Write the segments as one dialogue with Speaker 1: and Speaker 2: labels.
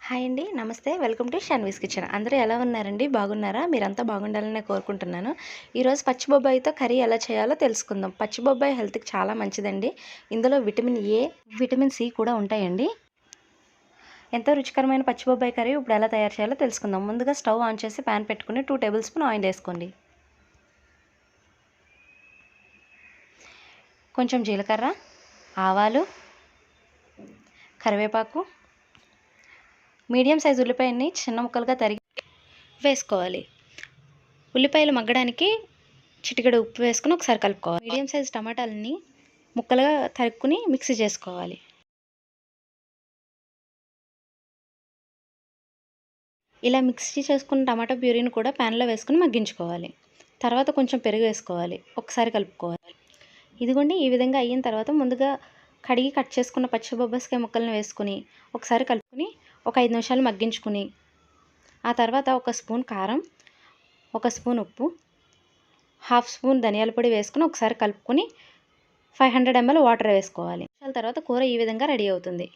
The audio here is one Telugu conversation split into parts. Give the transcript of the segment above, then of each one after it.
Speaker 1: హాయ్ అండి. నమస్తే. Welcome to Shanvi's kitchen. అందరూ ఎలా ఉన్నారండి? బాగున్నారా? మీరంతా బాగుండాలని కోరుకుంటున్నాను. ఈరోజు పచ్చి బొబ్బాయితో కర్రీ ఎలా చేయాలో తెలుసుకుందాం. పచ్చి బొబ్బాయి హెల్త్‌కి చాలా మంచిదండి. ఇందులో విటమిన్ ఏ, విటమిన్ సి కూడా ఉంటాయండి. ఎంతో రుచికరమైన పచ్చి బొబ్బాయి కర్రీ ఇప్పుడు ఎలా తయారు చేయాలో తెలుసుకుందాం. ముందుగా స్టవ్ ఆన్ చేసి ప్యాన్ పెట్టుకుని 2 టేబుల్ స్పూన్ ఆయిల్ వేసుకోండి. కొంచెం జీలకర్ర, ఆవాలు, కరివేపాకు, మీడియం సైజు ఉల్లిపాయని చిన్న ముక్కలుగా తరిగి వేసుకోవాలి. ఉల్లిపాయలు మగ్గడానికి చిటికెడు ఉప్పు వేసుకుని ఒకసారి కలుపుకోవాలి. మీడియం సైజు టమాటాలని ముక్కలుగా తరుక్కుని మిక్సీ చేసుకోవాలి. ఇలా మిక్సీ చేసుకున్న టమాటా ప్యూరీని కూడా ప్యాన్లో వేసుకుని మగ్గించుకోవాలి. తర్వాత కొంచెం పెరుగు వేసుకోవాలి. ఒకసారి కలుపుకోవాలి. ఇదిగోండి, ఈ విధంగా అయిన తర్వాత ముందుగా కడిగి కట్ చేసుకున్న పచ్చి బొబ్బాస్కాయ ముక్కలను వేసుకుని ఒకసారి కలుపుకొని ఒక 5 నిమిషాలు మగ్గించుకుని ఆ తర్వాత 1 స్పూన్ కారం, 1 స్పూన్ ఉప్పు, 1/2 స్పూన్ ధనియాల పొడి వేసుకుని ఒకసారి కలుపుకొని 500 ml వాటర్ వేసుకోవాలి. తర్వాత కూర ఈ విధంగా రెడీ అవుతుంది.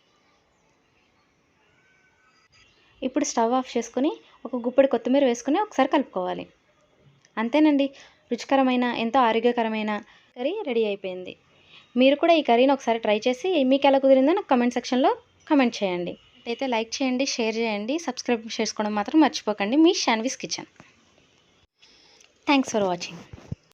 Speaker 1: ఇప్పుడు స్టవ్ ఆఫ్ చేసుకుని ఒక గుప్పెడు కొత్తిమీర వేసుకుని ఒకసారి కలుపుకోవాలి. అంతేనండి, రుచికరమైన ఎంతో ఆరోగ్యకరమైన కర్రీ రెడీ అయిపోయింది. మీరు కూడా ఈ కర్రీని ఒకసారి ట్రై చేసి మీకు ఎలా కుదిరిందో నాకు కమెంట్ సెక్షన్లో కమెంట్ చేయండి. అయితే లైక్ చేయండి, షేర్ చేయండి, సబ్స్క్రైబ్ చేసుకోవడం మాత్రం మర్చిపోకండి. మీ షాన్వీస్ కిచెన్. Thanks for watching.